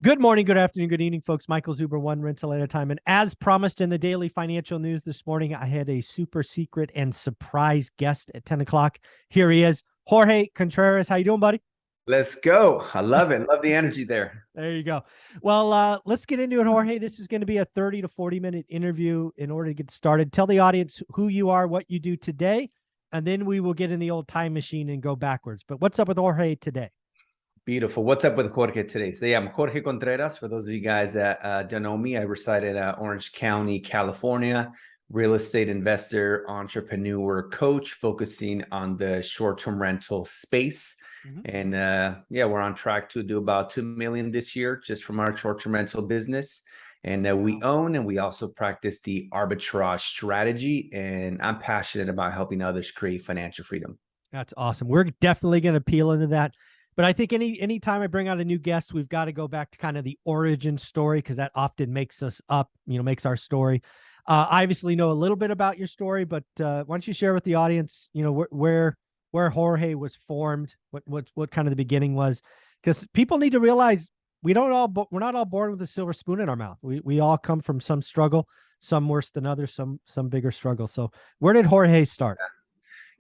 Good morning, good afternoon, good evening, folks. Michael Zuber, one rental at a time. And as promised in the daily financial news this morning, I had a super secret and surprise guest at 10 o'clock. Here he is, Jorge Contreras. How you doing, buddy? Let's go. I love it. Love the energy there. There you go. Well, let's get into it, Jorge. This is going to be a 30 to 40-minute interview. In order to get started, tell the audience who you are, what you do today, and then we will get in the old time machine and go backwards. But what's up with Jorge today? Beautiful. What's up with Jorge today? So yeah, I'm Jorge Contreras. For those of you guys that don't know me, I reside in Orange County, California. Real estate investor, entrepreneur, coach, focusing on the short-term rental space. And yeah, we're on track to do about 2 million this year just from our short-term rental business. And we own and we also practice the arbitrage strategy. And I'm passionate about helping others create financial freedom. That's awesome. We're definitely going to peel into that. But I think anytime I bring out a new guest, we've got to go back to kind of the origin story, because that often makes us up, makes our story. I obviously know a little bit about your story, but why don't you share with the audience, where Jorge was formed, what kind of the beginning was, because people need to realize we're not all born with a silver spoon in our mouth. We all come from some struggle, some worse than others, some bigger struggle. So where did Jorge start?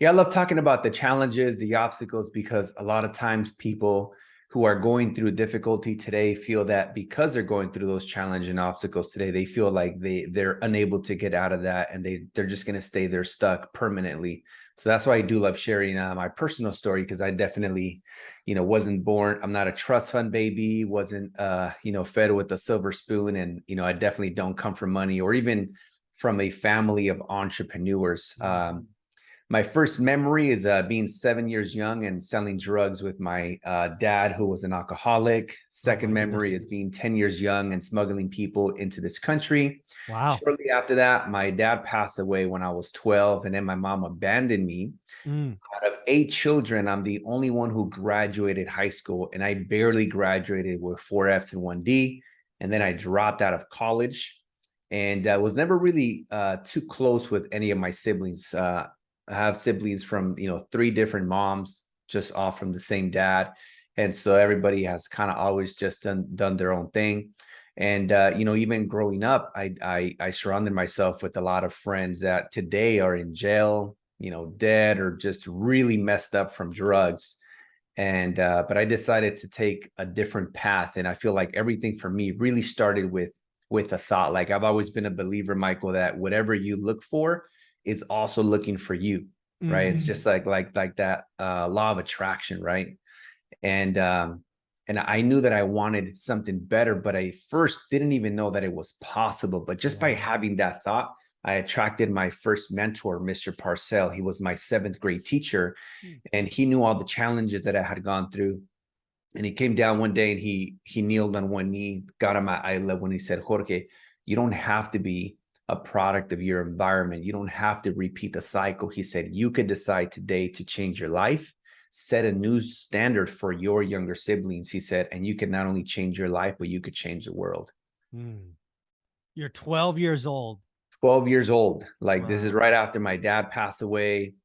Yeah, I love talking about the challenges, the obstacles, because a lot of times people who are going through difficulty today feel that because they're going through those challenges and obstacles today, they feel like they're unable to get out of that, and they're just going to stay there stuck permanently. So that's why I do love sharing my personal story, because I definitely, wasn't born. I'm not a trust fund baby, wasn't, fed with a silver spoon. And, I definitely don't come from money or even from a family of entrepreneurs. My first memory is being 7 years young and selling drugs with my dad, who was an alcoholic. Second memory is being 10 years young and smuggling people into this country. Wow. Shortly after that, my dad passed away when I was 12, and then my mom abandoned me. Out of 8 children, I'm the only one who graduated high school, and I barely graduated with 4 Fs and 1D. And then I dropped out of college, and I was never really too close with any of my siblings. I have siblings from, 3 different moms, just all from the same dad. And so everybody has kind of always just done their own thing. And, even growing up, I surrounded myself with a lot of friends that today are in jail, dead, or just really messed up from drugs. And, but I decided to take a different path. And I feel like everything for me really started with a thought. Like, I've always been a believer, Michael, that whatever you look for is also looking for you, right? It's just like that law of attraction, right? And I knew that I wanted something better, but I first didn't even know that it was possible. But just by having that thought, I attracted my first mentor, Mr. Parcell. He was my 7th grade teacher, and he knew all the challenges that I had gone through. And he came down one day and he kneeled on one knee, got on my eye level, and he said, "Jorge, you don't have to be a product of your environment. You don't have to repeat the cycle." He said, "You could decide today to change your life, set a new standard for your younger siblings." He said, "and you can not only change your life, but you could change the world." You're 12 years old. 12 years old. Like, Wow. This is right after my dad passed away,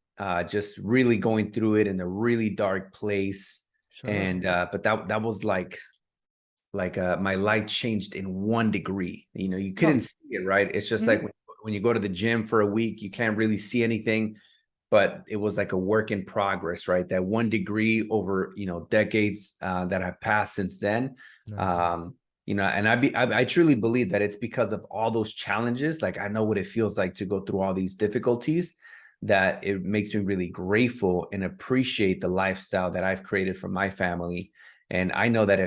just really going through it in a really dark place. Sure. And, but that was like my life changed in 1 degree. You couldn't see it, right? It's just like when you go to the gym for a week, you can't really see anything, but it was like a work in progress, right? That 1 degree over, decades that have passed since then. Nice. And I truly believe that it's because of all those challenges. Like, I know what it feels like to go through all these difficulties, that it makes me really grateful and appreciate the lifestyle that I've created for my family. And I know that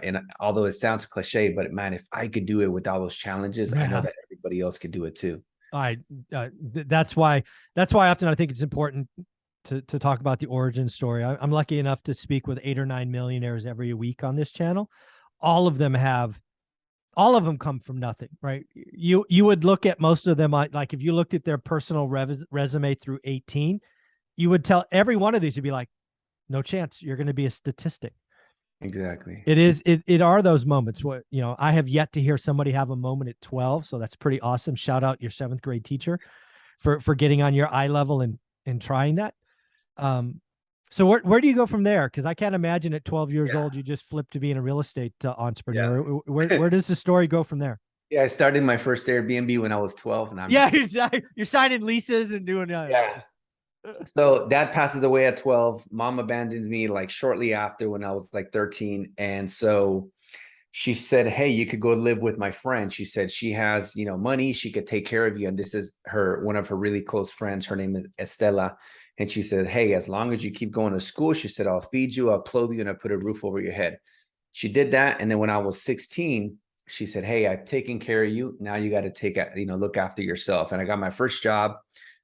and although it sounds cliche, but man, if I could do it with all those challenges, I know that everybody else could do it too. That's why often I think it's important to talk about the origin story. I'm lucky enough to speak with 8 or 9 millionaires every week on this channel. All of them come from nothing, right? You would look at most of them, like if you looked at their personal resume through 18, you would tell every one of these would be like, no chance, you're going to be a statistic. Exactly. It are those moments where, I have yet to hear somebody have a moment at 12. So that's pretty awesome. Shout out your 7th grade teacher for getting on your eye level and trying that. So where do you go from there? Because I can't imagine at 12 years Yeah. old you just flip to being a real estate Yeah. entrepreneur. Where does the story go from there? Yeah, I started my first Airbnb when I was 12, and I'm Yeah, just kidding. you're signing leases and doing Yeah. So dad passes away at 12. Mom abandons me like shortly after when I was like 13. And so she said, "Hey, you could go live with my friend." She said she has, money, she could take care of you. And this is one of her really close friends. Her name is Estela. And she said, "Hey, as long as you keep going to school," she said, "I'll feed you, I'll clothe you, and I'll put a roof over your head." She did that. And then when I was 16, she said, "Hey, I've taken care of you. Now you got to look after yourself." And I got my first job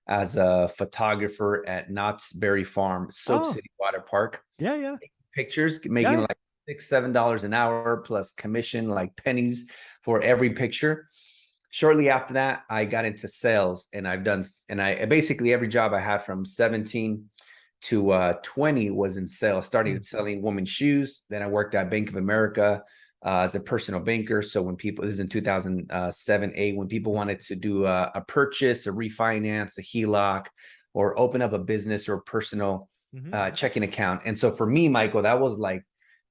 as a photographer at Knott's Berry Farm, Soap Oh, City Water Park. yeah, yeah, Pictures, making yeah. like $6, $7 an hour plus commission, like pennies for every picture. Shortly after that, I got into sales, and I basically every job I had from 17 to 20 was in sales. Started selling women's shoes. Then I worked at Bank of America as a personal banker. So when people, this is in 2007, 8, when people wanted to do a purchase, a refinance, a HELOC, or open up a business or personal checking account. And so for me, Michael, that was like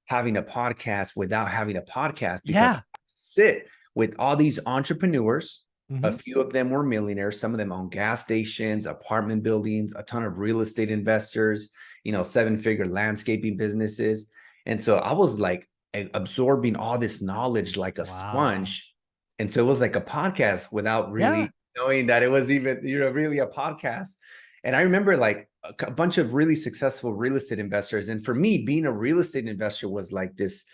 having a podcast without having a podcast, because I Yeah. had to sit with all these entrepreneurs. A Mm-hmm. few of them were millionaires. Some of them own gas stations, apartment buildings, a ton of real estate investors, 7-figure landscaping businesses. And so I was like absorbing all this knowledge like a Wow. sponge. And so it was like a podcast without Yeah. really knowing that it was even, really a podcast. And I remember like a bunch of really successful real estate investors. And for me, being a real estate investor was like this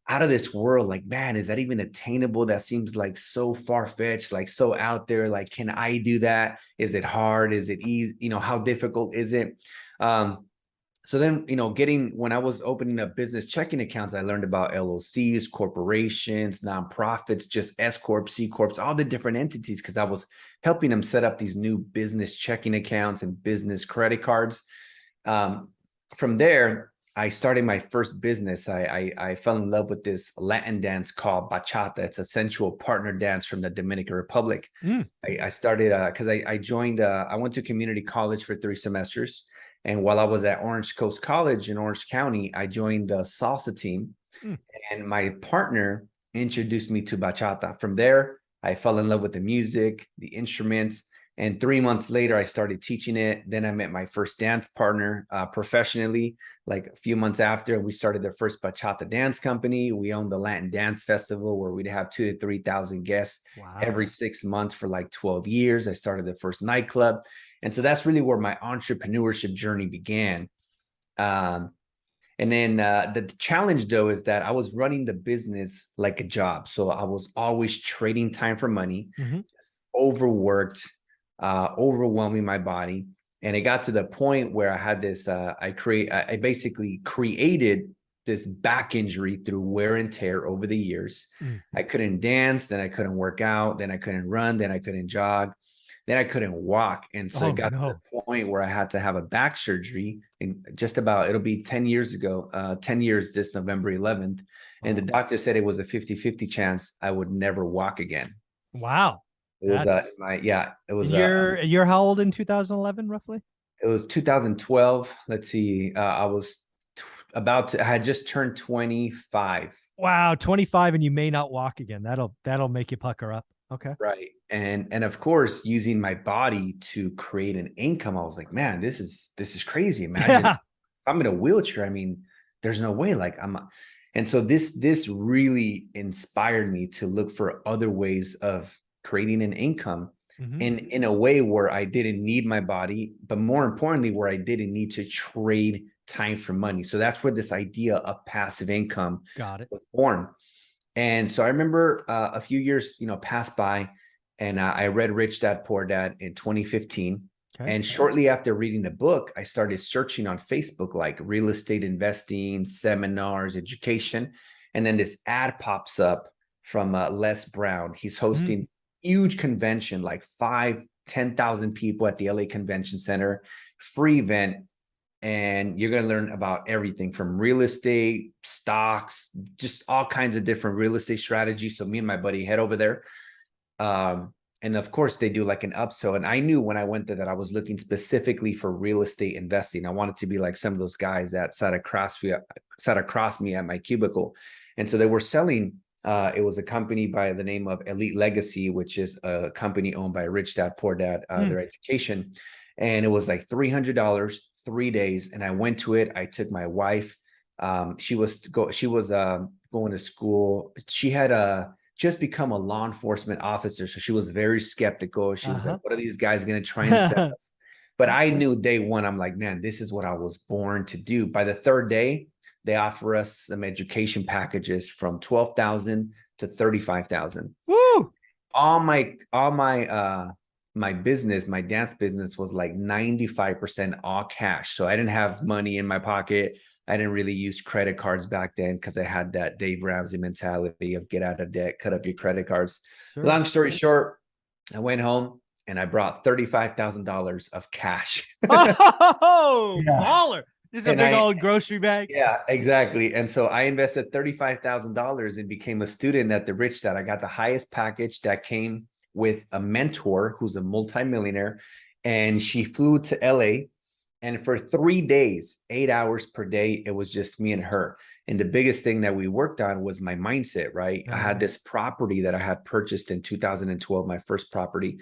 out of this world. Like, man, is that even attainable? That seems like so far-fetched, like so out there. Like, can I do that? Is it hard? Is it easy? How difficult is it? So then, when I was opening up business checking accounts, I learned about LLCs, corporations, nonprofits, just S Corp, C Corps, all the different entities, because I was helping them set up these new business checking accounts and business credit cards. From there, I started my first business. I fell in love with this Latin dance called bachata. It's a sensual partner dance from the Dominican Republic. Mm. I started because I joined. I went to community college for 3 semesters, and while I was at Orange Coast College in Orange County, I joined the salsa team, Mm. and my partner introduced me to bachata. From there, I fell in love with the music, the instruments, and 3 months later, I started teaching it. Then I met my first dance partner professionally. Like a few months after, we started the first bachata dance company. We owned the Latin Dance Festival, where we'd have 2,000 to 3,000 guests Wow. every 6 months for like 12 years. I started the first nightclub. And so that's really where my entrepreneurship journey began. Um, and then the challenge, though, is that I was running the business like a job. So I was always trading time for money, Mm-hmm. just overworked, overwhelming my body. And it got to the point where I had this, I basically created this back injury through wear and tear over the years. Mm. I couldn't dance, then I couldn't work out, then I couldn't run, then I couldn't jog, then I couldn't walk. And so Oh it got to no. the point where I had to have a back surgery. And it'll be 10 years ago, 10 years this November 11th. And the Wow. doctor said it was a 50-50 chance I would never walk again. Wow. It was That's it was and you're how old in 2011 roughly? it was 2012. Let's see. I had just turned 25. Wow, 25 and you may not walk again. That'll make you pucker up. Okay. Right. And of course, using my body to create an income, I was like, man, this is crazy. Imagine Yeah. I'm in a wheelchair. I mean, there's no way. And so this really inspired me to look for other ways of creating an income Mm-hmm. in a way where I didn't need my body, but more importantly, where I didn't need to trade time for money. So that's where this idea of passive income Got it. was born. And so I remember a few years, passed by, and I read Rich Dad Poor Dad in 2015. Okay. And shortly after reading the book, I started searching on Facebook, like real estate investing, seminars, education. And then this ad pops up from Les Brown. He's Mm. hosting huge convention, like 10,000 people at the LA Convention Center, free event. And you're going to learn about everything from real estate, stocks, just all kinds of different real estate strategies. So me and my buddy head over there. And of course, they do like an upsell. And I knew when I went there that I was looking specifically for real estate investing. I wanted to be like some of those guys that sat across me at my cubicle. And so they were selling. It was a company by the name of Elite Legacy, which is a company owned by Rich Dad Poor Dad, their education. And it was like $300, 3 days. And I went to it. I took my wife. She was going to school. She had just become a law enforcement officer. So she was very skeptical. She was like, what are these guys going to try and sell us? But I knew day one, I'm like, man, this is what I was born to do. By the third day, they offer us some education packages from 12,000 to 35,000. Woo! All my business, my dance business was like 95% all cash. So I didn't have money in my pocket. I didn't really use credit cards back then because I had that Dave Ramsey mentality of get out of debt, cut up your credit cards. Sure. Long story short, I went home and I brought $35,000 of cash. Oh, baller. This is a big old grocery bag. Yeah, exactly. And so I invested $35,000 and became a student at the Rich Dad. I got the highest package that came with a mentor who's a multimillionaire. And she flew to LA. And for 3 days, 8 hours per day, it was just me and her. And the biggest thing that we worked on was my mindset, right? I had this property that I had purchased in 2012, my first property.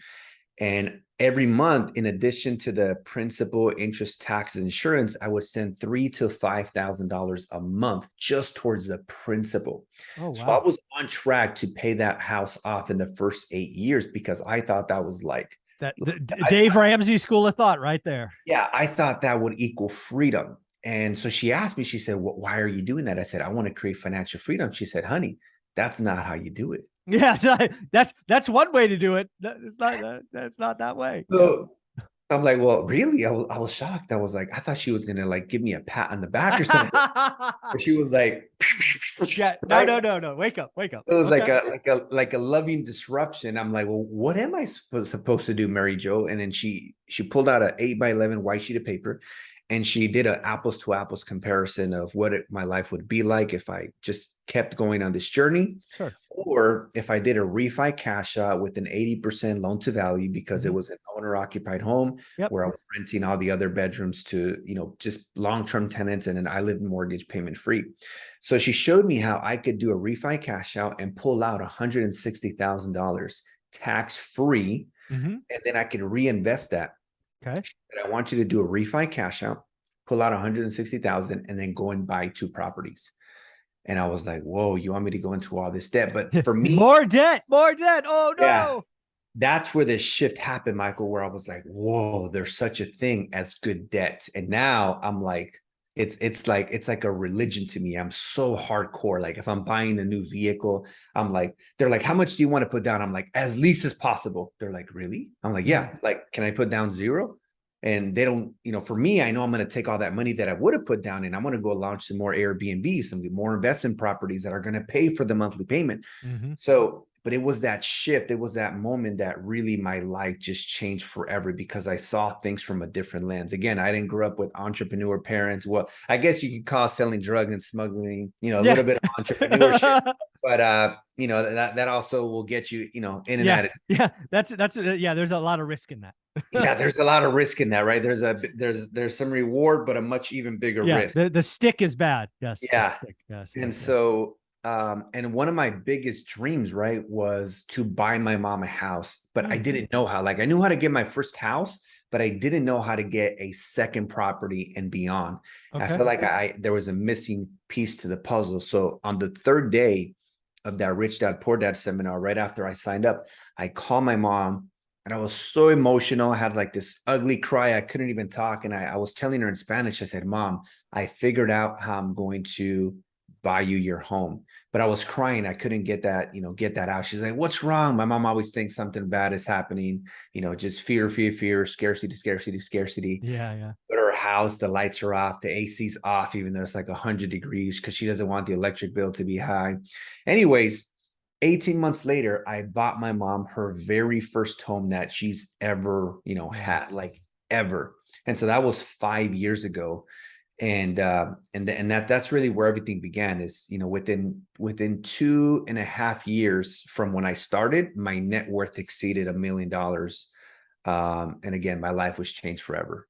And every month, in addition to the principal, interest, taxes, insurance, I would send $3,000 to $5,000 a month just towards the principal. Oh, wow. So I was on track to pay that house off in the first 8 years because I thought that was like, that Dave Ramsey school of thought right there. Yeah, I thought that would equal freedom. And so she asked me, she said, why are you doing that? I said, I want to create financial freedom. She said, honey, that's not how you do it. Yeah, that's one way to do it. That's not that way. So I'm like, well, really? I was shocked. I was like, I thought she was gonna like give me a pat on the back or something. But she was like, yeah, no. Wake up. It was like a loving disruption. I'm like, well, what am I supposed to do, Mary Jo? And then she pulled out an 8x11 white sheet of paper, and she did an apples to apples comparison of what my life would be like if I just kept going on this journey, sure, or if I did a refi cash out with an 80% loan to value because it was an owner occupied home where I was renting all the other bedrooms to, just long-term tenants. And then I lived mortgage payment free. So she showed me how I could do a refi cash out and pull out $160,000 tax free. And then I could reinvest that. Okay. And I want you to do a refi cash out, pull out 160,000 and then go and buy 2 properties. And I was like, whoa, you want me to go into all this debt? But for me, more debt. Oh no. Yeah, that's where this shift happened, Michael, where I was like, whoa, there's such a thing as good debt. And now I'm like, it's like a religion to me. I'm so hardcore. Like if I'm buying a new vehicle, I'm like, they're like, how much do you want to put down? I'm like, as least as possible. They're like, really? I'm like, yeah. Like, can I put down 0? And they don't, for me, I know I'm going to take all that money that I would have put down and I'm going to go launch some more Airbnb, some more investment properties that are going to pay for the monthly payment. So, but it was that shift. It was that moment that really my life just changed forever because I saw things from a different lens. Again, I didn't grow up with entrepreneur parents. Well, I guess you could call selling drugs and smuggling, a little bit of entrepreneurship, but that also will get you, in and out of. Yeah. That's there's a lot of risk in that. Yeah, there's a lot of risk in that, right? There's some reward, but a much even bigger risk. The stick is bad. Yes. Yeah. Yes. And so, and one of my biggest dreams, right, was to buy my mom a house, but I didn't know how. Like I knew how to get my first house, but I didn't know how to get a second property and beyond. Okay. I felt like there was a missing piece to the puzzle. So on the 3rd day of that Rich Dad Poor Dad seminar, right after I signed up, I called my mom. And I was so emotional. I had like this ugly cry. I couldn't even talk. And I was telling her in Spanish, I said, Mom, I figured out how I'm going to buy you your home. But I was crying. I couldn't get that out. She's like, what's wrong? My mom always thinks something bad is happening. Just fear, scarcity. Yeah. But her house, the lights are off. The AC's off, even though it's like 100 degrees because she doesn't want the electric bill to be high. Anyways, 18 months later, I bought my mom her very first home that she's ever, had, like ever. And so that was 5 years ago. And that's really where everything began. Is, you know, within 2.5 years from when I started, my net worth exceeded $1 million. And again, my life was changed forever.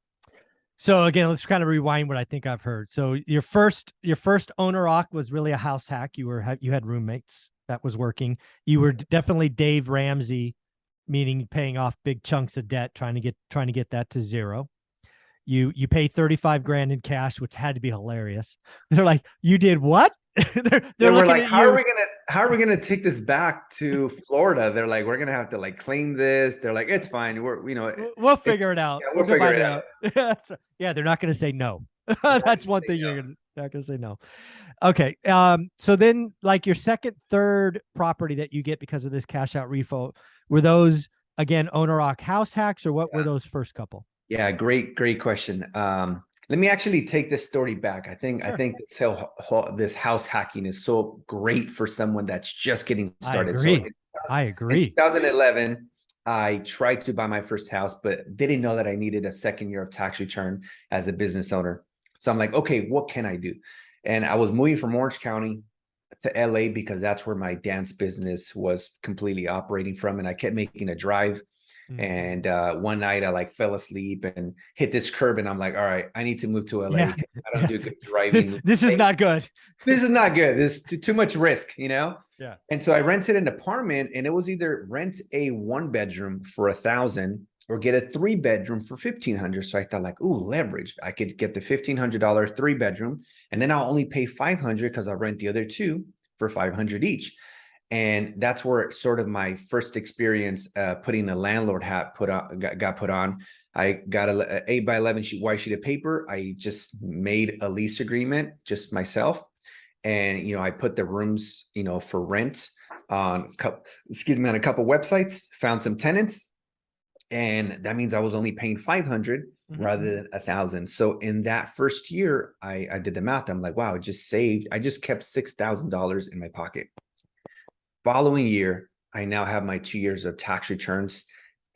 So again, let's kind of rewind what I think I've heard. So your first owner occ was really a house hack. You had roommates that was working. You were definitely Dave Ramsey, meaning paying off big chunks of debt, trying to get that to zero. You paid 35 grand in cash, which had to be hilarious. They're like, "You did what?" they're We're looking like, at how you. are we gonna take this back to Florida? They're like, we're gonna have to like claim this. They're like, it's fine. We'll figure it out. Yeah, We'll we'll figure divide it it out. out. Yeah, they're not going to say no. They're not That's gonna one say thing no. you're not going to say no. Okay. So then like your second, third property that you get because of this cash out refi, were those again owner occ house hacks, or what were those first couple? Yeah, great question. Let me actually take this story back. I think this house hacking is so great for someone that's just getting I started. So agree. I in agree. 2011, I tried to buy my first house, but didn't know that I needed a second year of tax return as a business owner. So I'm like, okay, what can I do? And I was moving from Orange County to LA because that's where my dance business was completely operating from. And I kept making a drive. And one night I like fell asleep and hit this curb, and I'm like, all right, I need to move to LA. Yeah. I don't do good driving. This is not good. This is not good. This is too much risk, you know? Yeah. And so I rented an apartment, and it was either rent a 1 bedroom for 1,000 or get a 3 bedroom for 1,500. So I thought like, ooh, leverage. I could get the $1,500 3 bedroom, and then I'll only pay 500 because I'll rent the other two for 500 each. And that's where sort of my first experience putting a landlord hat got put on. I got a 8x11 white sheet of paper. I just made a lease agreement just myself, and I put the rooms for rent on on a couple websites, found some tenants, and that means I was only paying 500 rather than 1,000. So in that first year, I did the math. I'm like, wow, I just kept $6,000 in my pocket. Following year, I now have my 2 years of tax returns,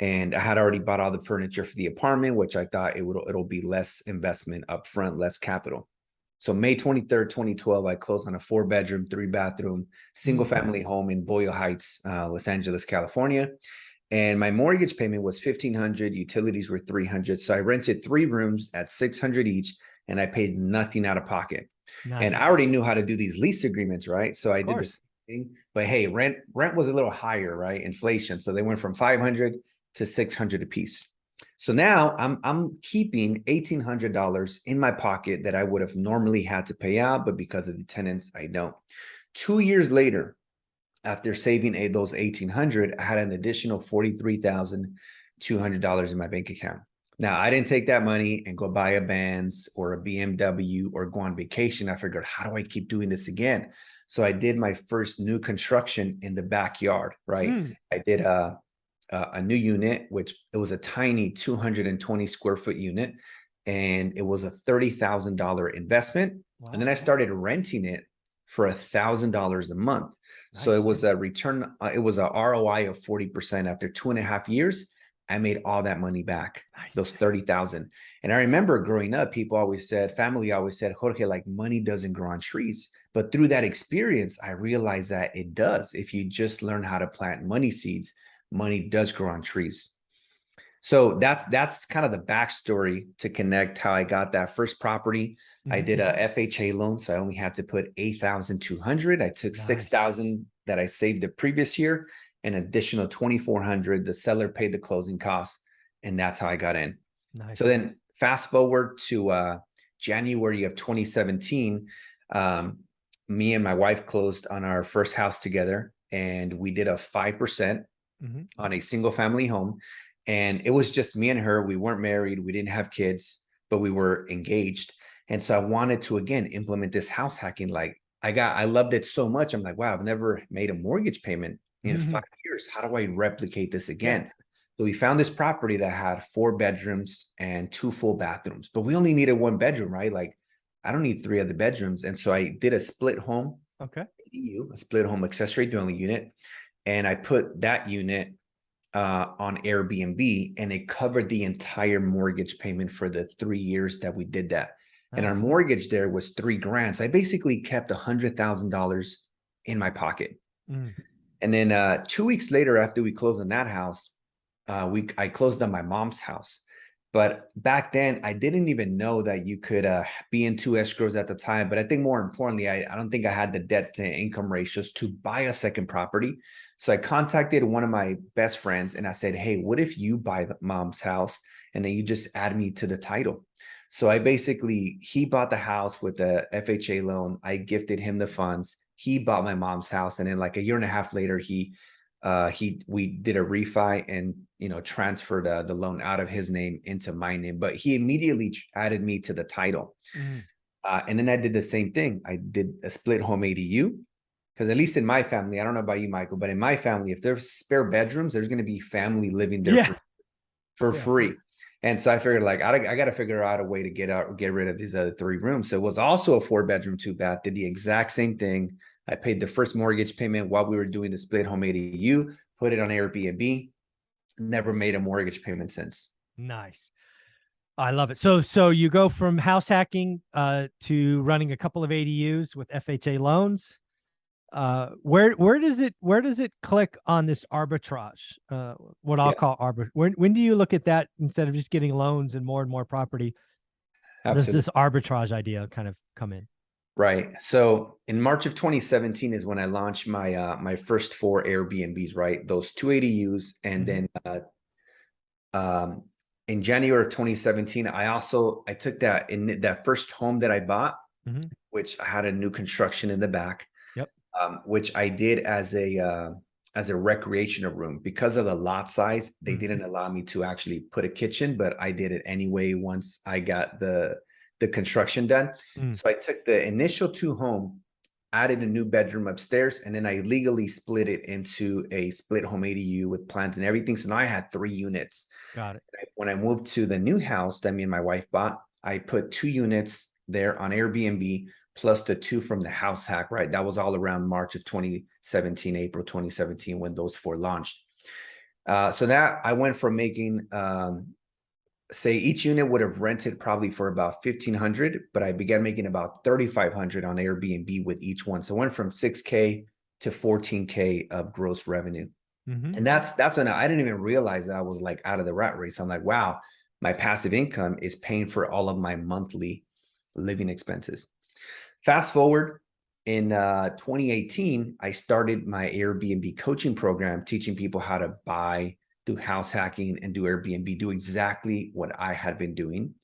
and I had already bought all the furniture for the apartment, which I thought it'll be less investment upfront, less capital. So May 23rd, 2012, I closed on a 4 bedroom, 3 bathroom, single family home in Boyle Heights, Los Angeles, California. And my mortgage payment was 1,500, utilities were 300. So I rented 3 rooms at 600 each, and I paid nothing out of pocket. Nice. And I already knew how to do these lease agreements, right? So I did this thing, but hey, rent was a little higher, right? Inflation. So they went from 500 to 600 a piece. So now I'm keeping $1,800 in my pocket that I would have normally had to pay out, but because of the tenants, I don't. 2 years later, after saving those 1,800, I had an additional $43,200 in my bank account. Now, I didn't take that money and go buy a Benz or a BMW or go on vacation. I figured, how do I keep doing this again? So I did my first new construction in the backyard, right? I did a new unit, which it was a tiny 220 square foot unit, and it was a $30,000 investment. Wow. And then I started renting it for $1,000 a month. Nice. So it was a return. It was a ROI of 40%. After 2.5 years, I made all that money back, nice. Those 30,000. And I remember growing up, family always said, Jorge, like money doesn't grow on trees. But through that experience, I realized that it does. If you just learn how to plant money seeds, money does grow on trees. So that's kind of the backstory to connect how I got that first property. I did a FHA loan, so I only had to put 8,200. I took 6,000 that I saved the previous year, an additional 2,400. The seller paid the closing costs, and that's how I got in. Nice. So then fast forward to January of 2017, me and my wife closed on our first house together, and we did a 5% on a single family home. And it was just me and her. We weren't married. We didn't have kids, but we were engaged. And so I wanted to, again, implement this house hacking. Like I loved it so much. I'm like, wow, I've never made a mortgage payment in 5 years. How do I replicate this again? Yeah. So we found this property that had 4 bedrooms and 2 full bathrooms, but we only needed 1 bedroom, right? Like I don't need 3 other bedrooms. And so I did a split home. Okay. A split home accessory dwelling unit. And I put that unit on Airbnb, and it covered the entire mortgage payment for the 3 years that we did that. and our Nice. mortgage there was 3 grand. So I basically kept $100,000 in my pocket. Mm. And then 2 weeks later, after we closed on that house, I closed on my mom's house. But back then, I didn't even know that you could be in 2 escrows at the time. But I think more importantly, I don't think I had the debt to income ratios to buy a second property. So I contacted one of my best friends and I said, hey, what if you buy the mom's house and then you just add me to the title? So he bought the house with the FHA loan. I gifted him the funds. He bought my mom's house. And then like a year and a half later, we did a refi and transferred the loan out of his name into my name, but he immediately added me to the title. And then I did the same thing. I did a split home ADU, because at least in my family, I don't know about you, Michael, but in my family, if there's spare bedrooms, there's going to be family living there for free. And so I figured like, I got to figure out a way to get rid of these other 3 rooms. So it was also a 4-bedroom, 2-bath, did the exact same thing. I paid the first mortgage payment while we were doing the split home ADU, put it on Airbnb, never made a mortgage payment since. Nice. I love it. So you go from house hacking to running a couple of ADUs with FHA loans. Where does it click on this arbitrage? What I'll call arbitrage. When do you look at that instead of just getting loans and more property? Absolutely. Does this arbitrage idea kind of come in? Right. So in March of 2017 is when I launched my first 4 Airbnbs, right? Those 2 ADUs. And then in January of 2017, I took that first home that I bought, which I had a new construction in the back, which I did as a recreational room. Because of the lot size, they didn't allow me to actually put a kitchen, but I did it anyway once I got the construction done. So I took the initial 2 home, added a new bedroom upstairs, and then I legally split it into a split home ADU with plans and everything. So now I had 3 units. Got it. When I moved to the new house that me and my wife bought, I put 2 units there on Airbnb plus the 2 from the house hack, right? That was all around March of 2017, April 2017, when those 4 launched. So that I went from making, say each unit would have rented probably for about $1,500, but I began making about $3,500 on Airbnb with each one. So I went from $6K to $14K of gross revenue. And that's when I didn't even realize that I was like out of the rat race. I'm like, wow, my passive income is paying for all of my monthly living expenses. Fast forward in 2018, I started my Airbnb coaching program, teaching people how to buy, do house hacking, and do Airbnb, do exactly what I had been doing.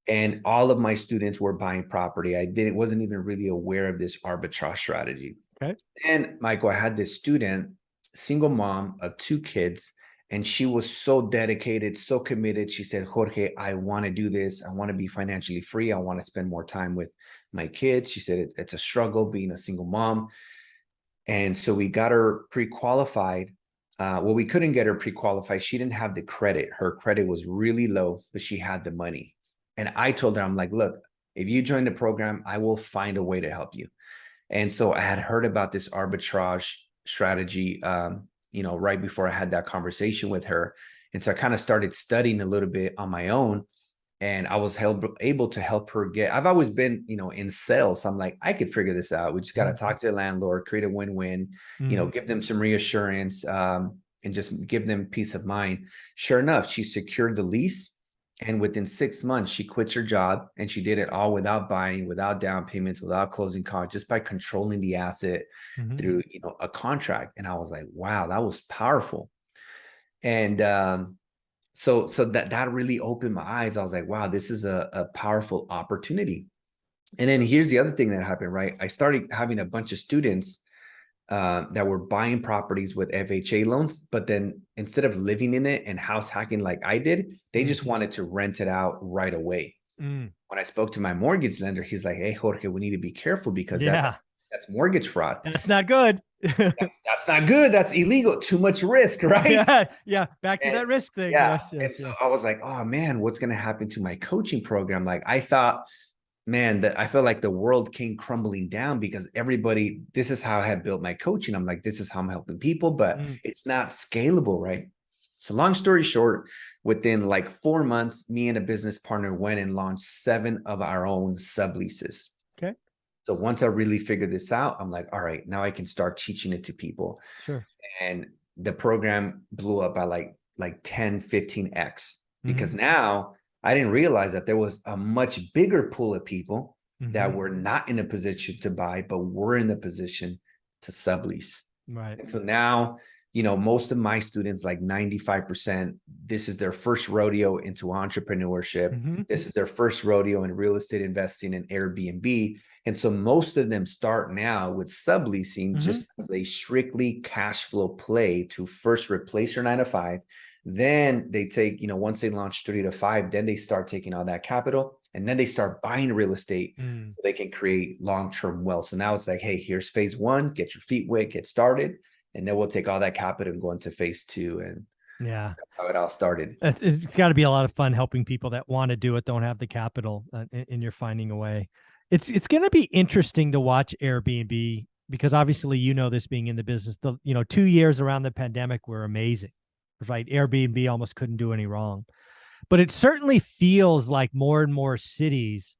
And all of my students were buying property. Wasn't even really aware of this arbitrage strategy. Okay. And Michael, I had this student, single mom of 2 kids, and she was so dedicated, so committed. She said, Jorge, I want to do this. I want to be financially free. I want to spend more time with my kids. She said it's a struggle being a single mom. And so we got her pre-qualified. Well, we couldn't get her pre-qualified. She didn't have the credit. Her credit was really low, but she had the money. And I told her, I'm like, look, if you join the program, I will find a way to help you. And so I had heard about this arbitrage strategy, right before I had that conversation with her. And so I kind of started studying a little bit on my own, and I was able to help her I've always been, in sales. So I'm like, I could figure this out. We just got to talk to the landlord, create a win-win, give them some reassurance, and just give them peace of mind. Sure enough, she secured the lease. And within 6 months, she quits her job, and she did it all without buying, without down payments, without closing costs, just by controlling the asset through, a contract. And I was like, wow, that was powerful. And so that really opened my eyes. I was like, wow, this is a powerful opportunity. And then here's the other thing that happened, right? I started having a bunch of students that were buying properties with FHA loans, but then instead of living in it and house hacking like I did, they just wanted to rent it out right away. When I spoke to my mortgage lender, he's like, hey, Jorge, we need to be careful because that's mortgage fraud. That's not good. that's not good. That's illegal. Too much risk, right? Yeah. Back to that risk thing. Yeah. So I was like, oh man, what's going to happen to my coaching program? Like I thought, man, that I felt like the world came crumbling down because this is how I had built my coaching. I'm like, this is how I'm helping people, but it's not scalable, right? So long story short, within like 4 months, me and a business partner went and launched 7 of our own subleases. Okay. So once I really figured this out, I'm like, all right, now I can start teaching it to people. Sure. And the program blew up by like 10, 15x, because Mm-hmm. now I didn't realize that there was a much bigger pool of people that Mm-hmm. were not in a position to buy, but were in the position to sublease. Right. And so now, most of my students, like 95%, this is their first rodeo into entrepreneurship. Mm-hmm. This is their first rodeo in real estate investing in Airbnb. And so most of them start now with subleasing Mm-hmm. just as a strictly cash flow play to first replace their 9 to 5. Then they take, once they launch 3 to 5, then they start taking all that capital, and then they start buying real estate so they can create long-term wealth. So now it's like, hey, here's phase 1, get your feet wet, get started. And then we'll take all that capital and go into phase 2. And Yeah, that's how it all started. it's got to be a lot of fun helping people that want to do it, don't have the capital, and you're finding a way. It's going to be interesting to watch Airbnb, because obviously, this being in the business, 2 years around the pandemic were amazing, right? Airbnb almost couldn't do any wrong, but it certainly feels like more and more cities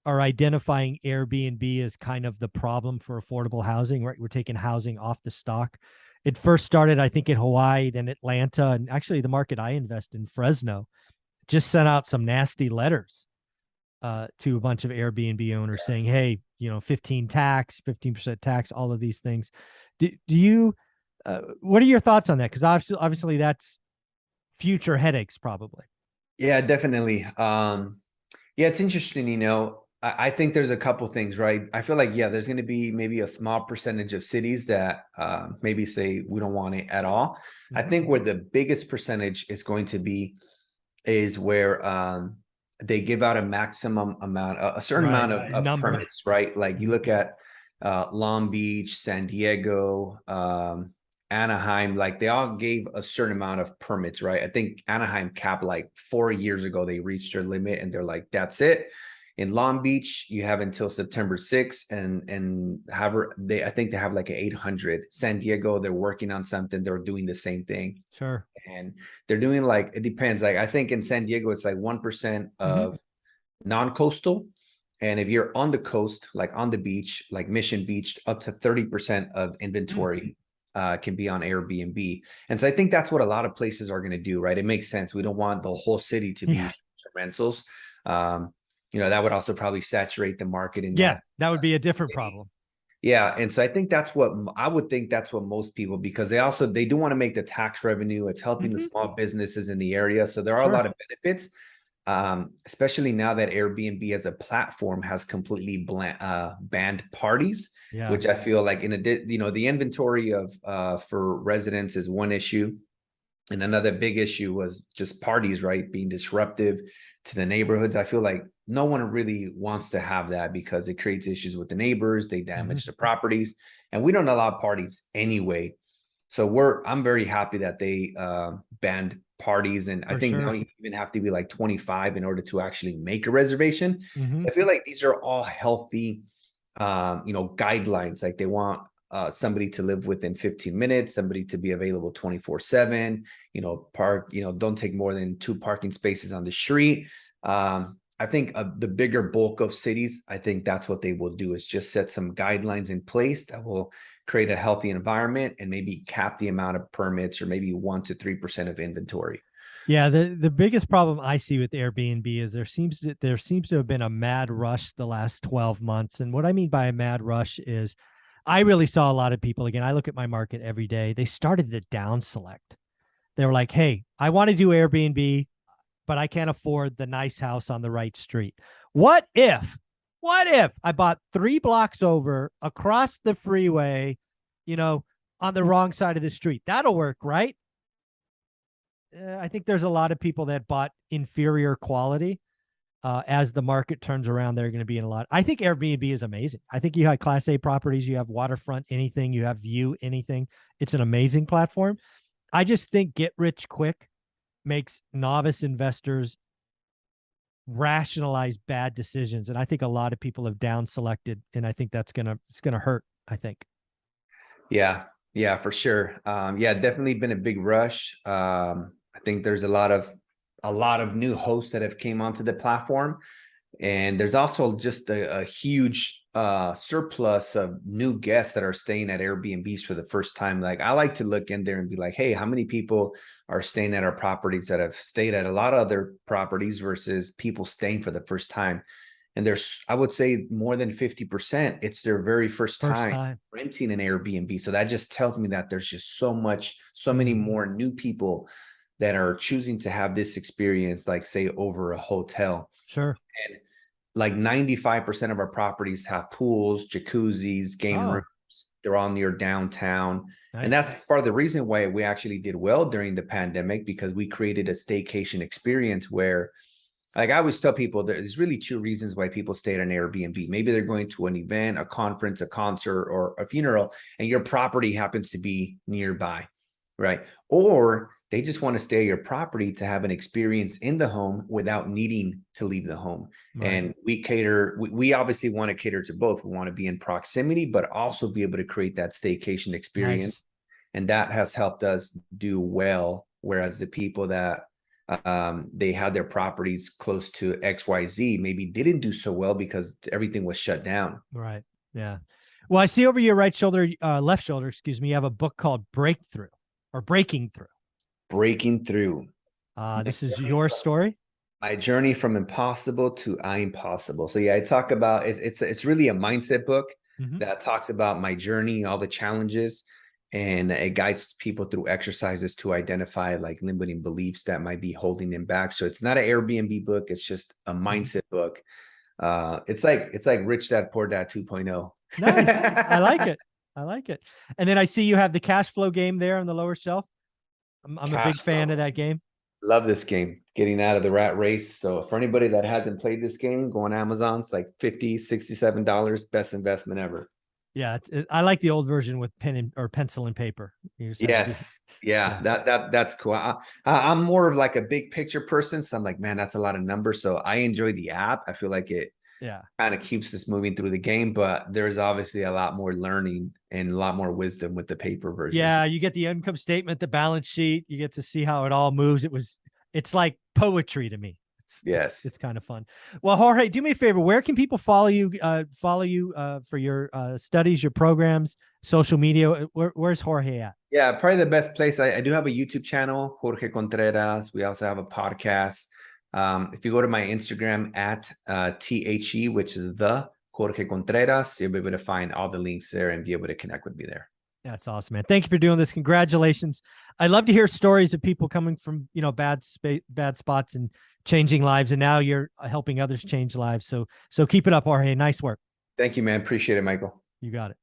are identifying Airbnb as kind of the problem for affordable housing, right? We're taking housing off the stock. It first started, I think, in Hawaii, then Atlanta, and actually the market I invest in, Fresno, just sent out some nasty letters to a bunch of Airbnb owners saying, hey, 15% tax, all of these things. Do you, what are your thoughts on that? Because obviously that's future headaches probably. Yeah, definitely. Yeah, it's interesting, I think there's a couple things, right? I feel like, yeah, there's going to be maybe a small percentage of cities that maybe say we don't want it at all. I think where the biggest percentage is going to be is where they give out a maximum amount, a certain amount of permits, right? Like you look at Long Beach, San Diego, Anaheim, like they all gave a certain amount of permits, right? I think Anaheim capped like 4 years ago, they reached their limit and they're like, that's it. In Long Beach, you have until September 6th, and I think they have like an 800. San Diego, they're working on something. They're doing the same thing. Sure. And they're doing like, it depends. Like I think in San Diego, it's like 1% of non-coastal. And if you're on the coast, like on the beach, like Mission Beach, up to 30% of inventory can be on Airbnb. And so I think that's what a lot of places are going to do, right? It makes sense. We don't want the whole city to be rentals. That would also probably saturate the market in that would be a different problem. Yeah. And so I think that's what I would think that's what most people, because they do want to make the tax revenue. It's helping the small businesses in the area. So there are a lot of benefits, especially now that Airbnb as a platform has completely banned parties, which I feel like the inventory of for residents is one issue. And another big issue was just parties, right? Being disruptive to the neighborhoods. I feel like no one really wants to have that because it creates issues with the neighbors. They damage the properties, and we don't allow parties anyway. So I'm very happy that they banned parties. And I think now you even have to be like 25 in order to actually make a reservation. So I feel like these are all healthy, guidelines. Like they want somebody to live within 15 minutes, somebody to be available 24/7, don't take more than 2 parking spaces on the street. I think the bigger bulk of cities, I think that's what they will do, is just set some guidelines in place that will create a healthy environment and maybe cap the amount of permits, or maybe 1 to 3% of inventory. Yeah, the biggest problem I see with Airbnb is there seems to have been a mad rush the last 12 months. And what I mean by a mad rush is I really saw a lot of people, again, I look at my market every day, they started to down select. They were like, hey, I want to do Airbnb, but I can't afford the nice house on the right street. What if I bought 3 blocks over across the freeway, on the wrong side of the street? That'll work, right? I think there's a lot of people that bought inferior quality. As the market turns around, they're going to be in a lot. I think Airbnb is amazing. I think you have Class A properties, you have waterfront, anything, you have view, anything. It's an amazing platform. I just think get rich quick makes novice investors rationalize bad decisions. And I think a lot of people have down selected, and I think it's gonna hurt, I think. Yeah, for sure. Definitely been a big rush. I think there's a lot of new hosts that have came onto the platform. And there's also just a huge surplus of new guests that are staying at Airbnbs for the first time. Like, I like to look in there and be like, hey, how many people are staying at our properties that have stayed at a lot of other properties versus people staying for the first time? And there's, I would say, more than 50%, it's their very first time renting an Airbnb. So that just tells me that there's just so many more new people that are choosing to have this experience, like, say, over a hotel. Sure. And like 95% of our properties have pools, jacuzzis, game rooms. They're all near downtown. Nice. And that's part of the reason why we actually did well during the pandemic, because we created a staycation experience where, like, I always tell people, there's really two reasons why people stay at an Airbnb. Maybe they're going to an event, a conference, a concert, or a funeral, and your property happens to be nearby, right? Or they just want to stay at your property to have an experience in the home without needing to leave the home. Right. And we obviously want to cater to both. We want to be in proximity, but also be able to create that staycation experience. Nice. And that has helped us do well. Whereas the people that they had their properties close to XYZ maybe didn't do so well because everything was shut down. Right. Yeah. Well, I see over your left shoulder, excuse me, you have a book called Breaking Through. This is your story? My journey from impossible to I'm possible. So yeah, I talk about it's really a mindset book that talks about my journey, all the challenges, and it guides people through exercises to identify like limiting beliefs that might be holding them back. So it's not an Airbnb book, it's just a mindset book. It's like Rich Dad Poor Dad 2.0. Nice. I like it. And then I see you have the cash flow game there on the lower shelf. I'm a big fan of that game. Love this game, getting out of the rat race. So for anybody that hasn't played this game, go on Amazon. It's like $50, $67, best investment ever. Yeah, I like the old version with pencil and paper. Yes, yeah, that's cool. I'm more of like a big picture person, so I'm like, man, that's a lot of numbers. So I enjoy the app. I feel like it kind of keeps us moving through the game, but there's obviously a lot more learning and a lot more wisdom with the paper version. Yeah, you get the income statement, the balance sheet, you get to see how it all moves. It's like poetry to me. It's kind of fun. Well, Jorge, do me a favor. Where can people follow you for your studies, your programs, social media? Where's Jorge at? Yeah, probably the best place. I do have a YouTube channel, Jorge Contreras. We also have a podcast. If you go to my Instagram at THE, which is the Jorge Contreras, you'll be able to find all the links there and be able to connect with me there. That's awesome, man. Thank you for doing this. Congratulations. I love to hear stories of people coming from, bad spots and changing lives. And now you're helping others change lives. So keep it up, Jorge. Nice work. Thank you, man. Appreciate it, Michael. You got it.